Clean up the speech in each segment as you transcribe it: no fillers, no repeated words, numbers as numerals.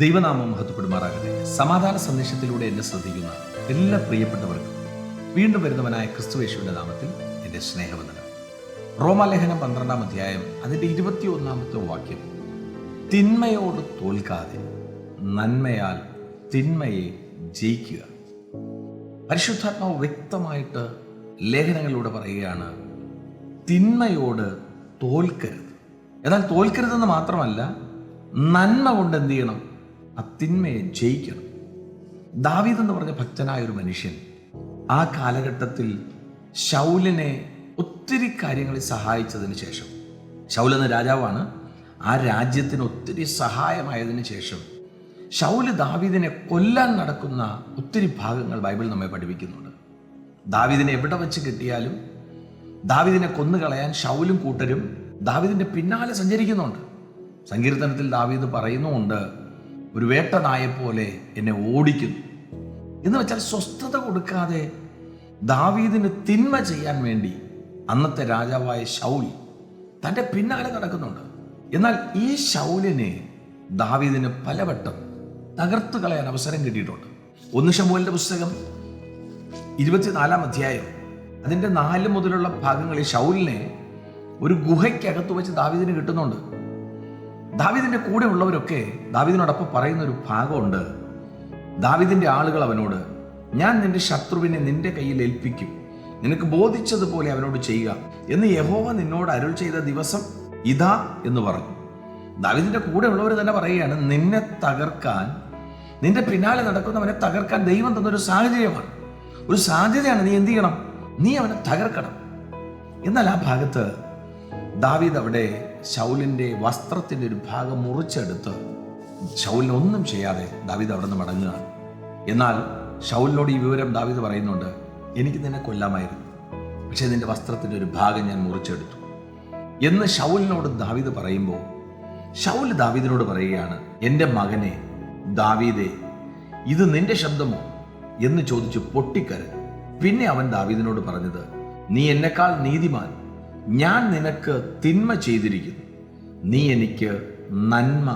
ദൈവനാമം മഹത്വപ്പെടുമാറാകട്ടെ. സമാധാന സന്ദേശത്തിലൂടെ എന്നെ ശ്രദ്ധിക്കുന്ന എല്ലാ പ്രിയപ്പെട്ടവർക്കും വീണ്ടും വരുന്നവനായ ക്രിസ്തുയേശുവിന്റെ നാമത്തിൽ എൻ്റെ സ്നേഹവന്ദനം. റോമാലേഖനം 12-ാം അധ്യായം അതിൻ്റെ 21-ാമത്തെ വാക്യം, തിന്മയോട് തോൽക്കാതെ നന്മയാൽ തിന്മയെ ജയിക്കുക. പരിശുദ്ധാത്മാവ് വ്യക്തമായിട്ട് ലേഖനങ്ങളിലൂടെ പറയുകയാണ്, തിന്മയോട് തോൽക്കരുത്. എന്നാൽ തോൽക്കരുതെന്ന് മാത്രമല്ല, നന്മ കൊണ്ട് എന്ത് ചെയ്യണം? ആ തിന്മയെ ജയിക്കണം. ദാവീദ് എന്ന് പറഞ്ഞ ഭക്തനായ ഒരു മനുഷ്യൻ ആ കാലഘട്ടത്തിൽ ശൗലിനെ ഒത്തിരി കാര്യങ്ങളിൽ സഹായിച്ചതിന് ശേഷം, ശൗൽ എന്ന രാജാവാണ്, ആ രാജ്യത്തിന് ഒത്തിരി സഹായമായതിനു ശേഷം ശൗല് ദാവീദിനെ കൊല്ലാൻ നടക്കുന്ന ഒത്തിരി ഭാഗങ്ങൾ ബൈബിൾ നമ്മെ പഠിപ്പിക്കുന്നുണ്ട്. ദാവീദിനെ എവിടെ വെച്ച് കിട്ടിയാലും ദാവീദിനെ കൊന്നുകളയാൻ ശൗലും കൂട്ടരും ദാവീദിന്റെ പിന്നാലെ സഞ്ചരിക്കുന്നുണ്ട്. സങ്കീർത്തനത്തിൽ ദാവീദ് പറയുന്നുമുണ്ട്, ഒരു വേട്ടനായെപ്പോലെ എന്നെ ഓടിക്കുന്നു എന്ന് വെച്ചാൽ സ്വസ്ഥത കൊടുക്കാതെ ദാവീദിന് തിന്മ ചെയ്യാൻ വേണ്ടി അന്നത്തെ രാജാവായ ശൗൽ തൻ്റെ പിന്നാലെ നടക്കുന്നുണ്ട്. എന്നാൽ ഈ ശൗലിനെ ദാവീദിന് പലവട്ടം തകർത്തു കളയാൻ അവസരം കിട്ടിയിട്ടുണ്ട്. 1 ശമൂവേലിന്റെ പുസ്തകം 24-ാം അധ്യായം അതിൻ്റെ 4 മുതലുള്ള ഭാഗങ്ങളിൽ ശൗലിനെ ഒരു ഗുഹയ്ക്കകത്ത് വെച്ച് ദാവീദിന് കിട്ടുന്നുണ്ട്. ദാവീദിന്റെ കൂടെ ഉള്ളവരൊക്കെ ദാവീദിനോടൊപ്പം പറയുന്ന ഒരു ഭാഗമുണ്ട്. ദാവീദിന്റെ ആളുകൾ അവനോട്, ഞാൻ നിന്റെ ശത്രുവിനെ നിന്റെ കയ്യിൽ ഏൽപ്പിക്കും, നിനക്ക് ബോധിച്ചതുപോലെ അവനോട് ചെയ്യുക എന്ന് യഹോവ നിന്നോട് അരുൾ ചെയ്ത ദിവസം ഇതാ എന്ന് പറഞ്ഞു. ദാവീദിന്റെ കൂടെ ഉള്ളവർ തന്നെ പറയുകയാണ്, നിന്നെ തകർക്കാൻ, നിന്റെ പിന്നാലെ നടക്കുന്നവനെ തകർക്കാൻ ദൈവം തന്നൊരു സാഹചര്യമാണ്, ഒരു സാധ്യതയാണ്. നീ എന്ത് ചെയ്യണം? നീ അവനെ തകർക്കണം. എന്നാൽ ആ ഭാഗത്ത് ദാവീദ് അവിടെ ശൗലിന്റെ വസ്ത്രത്തിന്റെ ഒരു ഭാഗം മുറിച്ചെടുത്ത് ശൗലിനെ ഒന്നും ചെയ്യാതെ ദാവീദ് അവിടെ നിന്ന് മടങ്ങുകയാണ്. എന്നാൽ ശൗലിനോട് ഈ വിവരം ദാവീദ് പറയുന്നുണ്ട്, എനിക്ക് നിന്നെ കൊല്ലാമായിരുന്നു, പക്ഷെ നിന്റെ വസ്ത്രത്തിന്റെ ഒരു ഭാഗം ഞാൻ മുറിച്ചെടുത്തു എന്ന് ശൗലിനോട് ദാവീദ് പറയുമ്പോൾ ശൗൽ ദാവീദിനോട് പറയുകയാണ്, എൻ്റെ മകനെ ദാവീദേ, ഇത് നിന്റെ ശബ്ദമോ എന്ന് ചോദിച്ചു പൊട്ടിക്കരഞ്ഞു. പിന്നെ അവൻ ദാവീദിനോട് പറഞ്ഞത്, നീ എന്നെക്കാൾ നീതിമാൻ, ഞാൻ നിനക്ക് തിന്മ ചെയ്തിരിക്കുന്നു, നീ എനിക്ക് നന്മ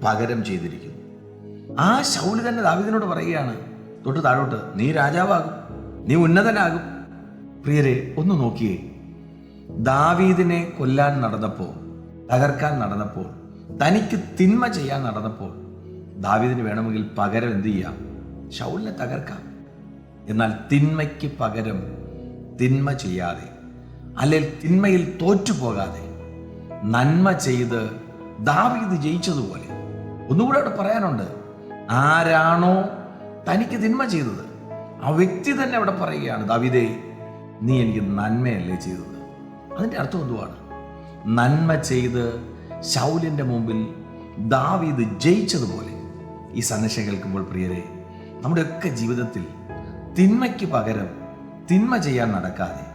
പകരം ചെയ്തിരിക്കുന്നു. ആ ശൗല് തന്നെ ദാവീദിനോട് പറയുകയാണ് തൊട്ട് താഴോട്ട്, നീ രാജാവാകും, നീ ഉന്നതനാകും. പ്രിയരെ, ഒന്ന് നോക്കിയേ, ദാവീദിനെ കൊല്ലാൻ നടന്നപ്പോൾ, തകർക്കാൻ നടന്നപ്പോൾ, തനിക്ക് തിന്മ ചെയ്യാൻ നടന്നപ്പോൾ ദാവീദിന് വേണമെങ്കിൽ പകരം എന്ത് ചെയ്യാം? ശൗലിനെ തകർക്കാം. എന്നാൽ തിന്മയ്ക്ക് പകരം തിന്മ ചെയ്യാതെ, അല്ലെങ്കിൽ തിന്മയിൽ തോറ്റുപോകാതെ നന്മ ചെയ്ത് ദാവീദ് ജയിച്ചതുപോലെ. ഒന്നുകൂടെ അവിടെ പറയാനുണ്ട്, ആരാണോ തനിക്ക് തിന്മ ചെയ്തത് ആ വ്യക്തി തന്നെ അവിടെ പറയുകയാണ്, ദാവീദേ, നീ എനിക്ക് നന്മയല്ലേ ചെയ്തത്. അതിൻ്റെ അർത്ഥം എന്തുവാണ്? നന്മ ചെയ്ത് ശൗലിന്റെ മുമ്പിൽ ദാവീദ് ജയിച്ചതുപോലെ. ഈ സന്ദേശം കേൾക്കുമ്പോൾ പ്രിയരെ, നമ്മുടെയൊക്കെ ജീവിതത്തിൽ തിന്മയ്ക്ക് പകരം തിന്മ ചെയ്യാൻ നടക്കാതെ,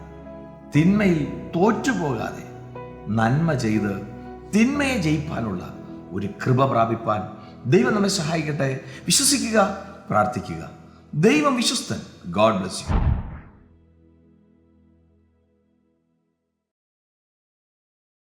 തിന്മയിൽ തോറ്റുപോകാതെ നന്മ ചെയ്ത് തിന്മയെ ജയിപ്പാനുള്ള ഒരു കൃപ പ്രാപിപ്പാൻ ദൈവം നമ്മെ സഹായിക്കട്ടെ. വിശ്വസിക്കുക, പ്രാർത്ഥിക്കുക. ദൈവം വിശ്വസ്തൻ. God bless U.